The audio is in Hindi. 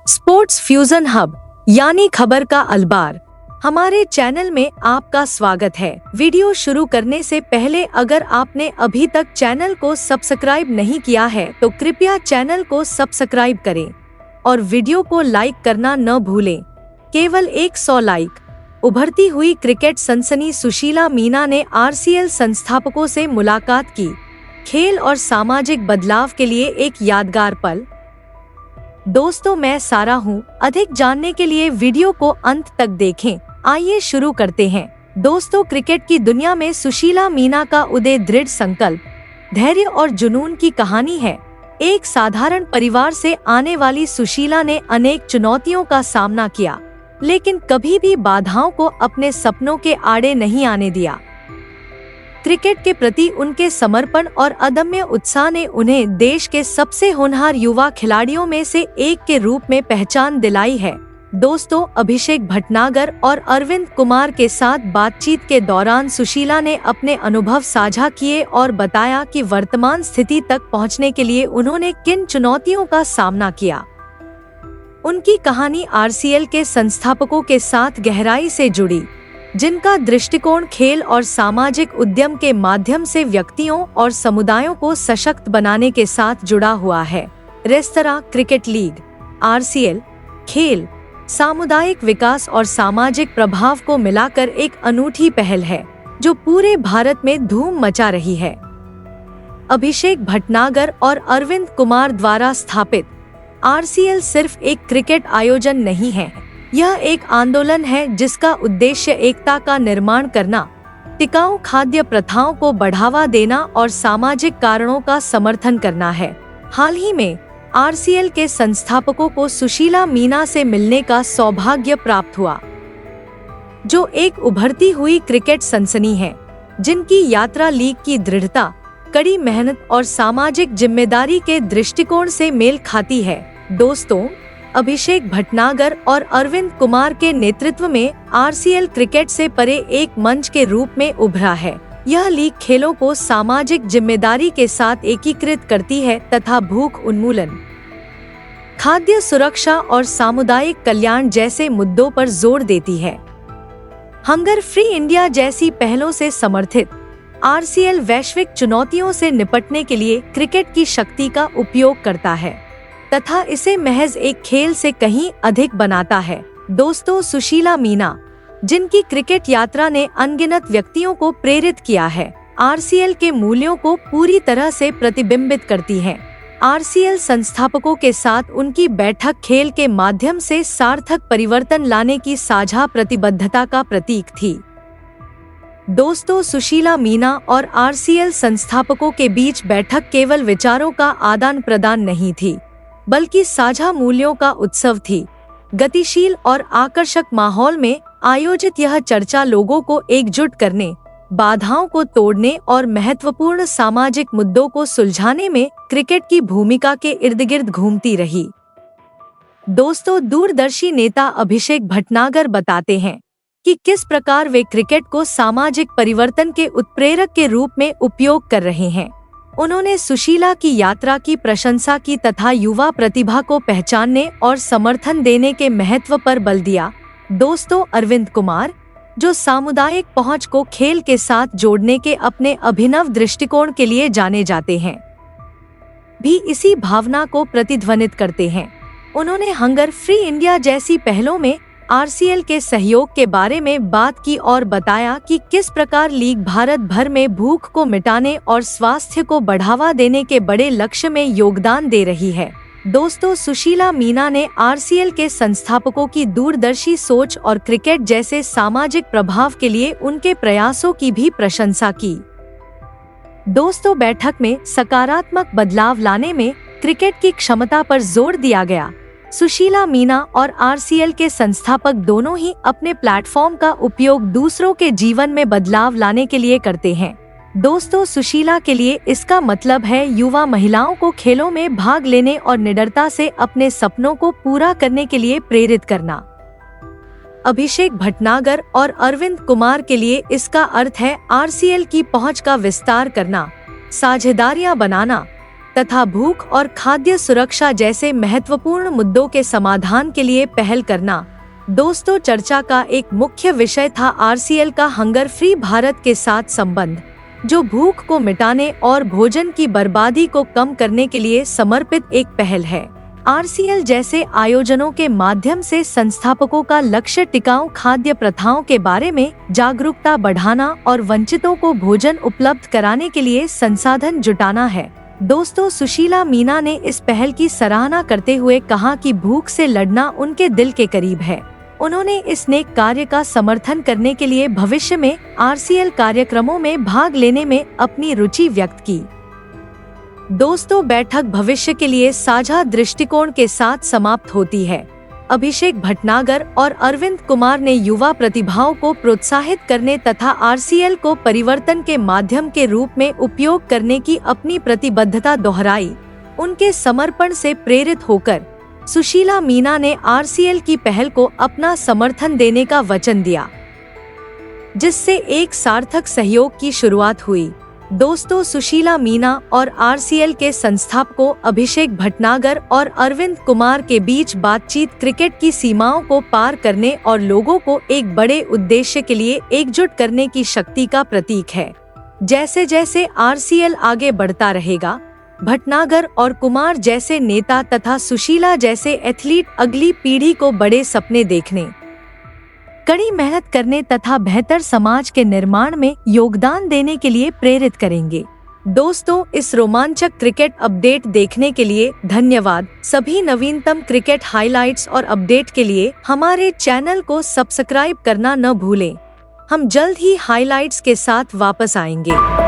स्पोर्ट्स फ्यूजन हब यानी खबर का अलबार। हमारे चैनल में आपका स्वागत है। वीडियो शुरू करने से पहले अगर आपने अभी तक चैनल को सब्सक्राइब नहीं किया है तो कृपया चैनल को सब्सक्राइब करें और वीडियो को लाइक करना न भूलें। केवल 100 लाइक। उभरती हुई क्रिकेट सनसनी सुशीला मीना ने आरसीएल संस्थापकों से मुलाकात की। खेल और सामाजिक बदलाव के लिए एक यादगार पल। दोस्तों, मैं सारा हूँ। अधिक जानने के लिए वीडियो को अंत तक देखें। आइए शुरू करते हैं। दोस्तों, क्रिकेट की दुनिया में सुशीला मीना का उदय दृढ़ संकल्प, धैर्य और जुनून की कहानी है। एक साधारण परिवार से आने वाली सुशीला ने अनेक चुनौतियों का सामना किया, लेकिन कभी भी बाधाओं को अपने सपनों के आड़े नहीं आने दिया। क्रिकेट के प्रति उनके समर्पण और अदम्य उत्साह ने उन्हें देश के सबसे होनहार युवा खिलाड़ियों में से एक के रूप में पहचान दिलाई है। दोस्तों, अभिषेक भटनागर और अरविंद कुमार के साथ बातचीत के दौरान सुशीला ने अपने अनुभव साझा किए और बताया कि वर्तमान स्थिति तक पहुंचने के लिए उन्होंने किन चुनौतियों का सामना किया। उनकी कहानी आरसीएल के संस्थापकों के साथ गहराई से जुड़ी, जिनका दृष्टिकोण खेल और सामाजिक उद्यम के माध्यम से व्यक्तियों और समुदायों को सशक्त बनाने के साथ जुड़ा हुआ है। रेस्तरां क्रिकेट लीग आरसीएल खेल, सामुदायिक विकास और सामाजिक प्रभाव को मिलाकर एक अनूठी पहल है जो पूरे भारत में धूम मचा रही है। अभिषेक भटनागर और अरविंद कुमार द्वारा स्थापित आरसीएल सिर्फ एक क्रिकेट आयोजन नहीं है, यह एक आंदोलन है जिसका उद्देश्य एकता का निर्माण करना, टिकाऊ खाद्य प्रथाओं को बढ़ावा देना और सामाजिक कारणों का समर्थन करना है। हाल ही में आरसीएल के संस्थापकों को सुशीला मीना से मिलने का सौभाग्य प्राप्त हुआ, जो एक उभरती हुई क्रिकेट सनसनी है, जिनकी यात्रा लीग की दृढ़ता, कड़ी मेहनत और सामाजिक जिम्मेदारी के दृष्टिकोण से मेल खाती है। दोस्तों, अभिषेक भटनागर और अरविंद कुमार के नेतृत्व में आरसीएल क्रिकेट से परे एक मंच के रूप में उभरा है। यह लीग खेलों को सामाजिक जिम्मेदारी के साथ एकीकृत करती है तथा भूख उन्मूलन, खाद्य सुरक्षा और सामुदायिक कल्याण जैसे मुद्दों पर जोर देती है। हंगर फ्री इंडिया जैसी पहलों से समर्थित आरसीएल वैश्विक चुनौतियों से निपटने के लिए क्रिकेट की शक्ति का उपयोग करता है तथा इसे महज एक खेल से कहीं अधिक बनाता है। दोस्तों, सुशीला मीना, जिनकी क्रिकेट यात्रा ने अनगिनत व्यक्तियों को प्रेरित किया है, आरसीएल के मूल्यों को पूरी तरह से प्रतिबिंबित करती है। आरसीएल संस्थापकों के साथ उनकी बैठक खेल के माध्यम से सार्थक परिवर्तन लाने की साझा प्रतिबद्धता का प्रतीक थी। दोस्तों, सुशीला मीना और आरसीएल संस्थापकों के बीच बैठक केवल विचारों का आदान प्रदान नहीं थी, बल्कि साझा मूल्यों का उत्सव थी। गतिशील और आकर्षक माहौल में आयोजित यह चर्चा लोगों को एकजुट करने, बाधाओं को तोड़ने और महत्वपूर्ण सामाजिक मुद्दों को सुलझाने में क्रिकेट की भूमिका के इर्द गिर्द घूमती रही। दोस्तों, दूरदर्शी नेता अभिषेक भटनागर बताते हैं कि किस प्रकार वे क्रिकेट को सामाजिक परिवर्तन के उत्प्रेरक के रूप में उपयोग कर रहे हैं। उन्होंने सुशीला की यात्रा की प्रशंसा की तथा युवा प्रतिभा को पहचानने और समर्थन देने के महत्व पर बल दिया। दोस्तों, अरविंद कुमार, जो सामुदायिक पहुंच को खेल के साथ जोड़ने के अपने अभिनव दृष्टिकोण के लिए जाने जाते हैं, भी इसी भावना को प्रतिध्वनित करते हैं। उन्होंने हंगर फ्री इंडिया जैसी पहलों में आरसीएल के सहयोग के बारे में बात की और बताया कि किस प्रकार लीग भारत भर में भूख को मिटाने और स्वास्थ्य को बढ़ावा देने के बड़े लक्ष्य में योगदान दे रही है। दोस्तों, सुशीला मीना ने आरसीएल के संस्थापकों की दूरदर्शी सोच और क्रिकेट जैसे सामाजिक प्रभाव के लिए उनके प्रयासों की भी प्रशंसा की। दोस्तों, बैठक में सकारात्मक बदलाव लाने में क्रिकेट की क्षमता पर जोर दिया गया। सुशीला मीना और आरसीएल के संस्थापक दोनों ही अपने प्लेटफॉर्म का उपयोग दूसरों के जीवन में बदलाव लाने के लिए करते हैं। दोस्तों, सुशीला के लिए इसका मतलब है युवा महिलाओं को खेलों में भाग लेने और निडरता से अपने सपनों को पूरा करने के लिए प्रेरित करना। अभिषेक भटनागर और अरविंद कुमार के लिए इसका अर्थ है आरसीएल की पहुंच का विस्तार करना, साझेदारियां बनाना तथा भूख और खाद्य सुरक्षा जैसे महत्वपूर्ण मुद्दों के समाधान के लिए पहल करना। दोस्तों, चर्चा का एक मुख्य विषय था आरसीएल का हंगर फ्री भारत के साथ संबंध, जो भूख को मिटाने और भोजन की बर्बादी को कम करने के लिए समर्पित एक पहल है। आरसीएल जैसे आयोजनों के माध्यम से संस्थापकों का लक्ष्य टिकाऊ खाद्य प्रथाओं के बारे में जागरूकता बढ़ाना और वंचितों को भोजन उपलब्ध कराने के लिए संसाधन जुटाना है। दोस्तों, सुशीला मीना ने इस पहल की सराहना करते हुए कहा कि भूख से लड़ना उनके दिल के करीब है। उन्होंने इस नेक कार्य का समर्थन करने के लिए भविष्य में आरसीएल कार्यक्रमों में भाग लेने में अपनी रुचि व्यक्त की। दोस्तों, बैठक भविष्य के लिए साझा दृष्टिकोण के साथ समाप्त होती है। अभिषेक भटनागर और अरविंद कुमार ने युवा प्रतिभाओं को प्रोत्साहित करने तथा आरसीएल को परिवर्तन के माध्यम के रूप में उपयोग करने की अपनी प्रतिबद्धता दोहराई। उनके समर्पण से प्रेरित होकर सुशीला मीना ने आरसीएल की पहल को अपना समर्थन देने का वचन दिया, जिससे एक सार्थक सहयोग की शुरुआत हुई। दोस्तों, सुशीला मीना और आरसीएल के संस्थापकों अभिषेक भटनागर और अरविंद कुमार के बीच बातचीत क्रिकेट की सीमाओं को पार करने और लोगों को एक बड़े उद्देश्य के लिए एकजुट करने की शक्ति का प्रतीक है। जैसे जैसे आरसीएल आगे बढ़ता रहेगा, भटनागर और कुमार जैसे नेता तथा सुशीला जैसे एथलीट अगली पीढ़ी को बड़े सपने देखने, कड़ी मेहनत करने तथा बेहतर समाज के निर्माण में योगदान देने के लिए प्रेरित करेंगे। दोस्तों, इस रोमांचक क्रिकेट अपडेट देखने के लिए धन्यवाद। सभी नवीनतम क्रिकेट हाइलाइट्स और अपडेट के लिए हमारे चैनल को सब्सक्राइब करना न भूलें। हम जल्द ही हाइलाइट्स के साथ वापस आएंगे।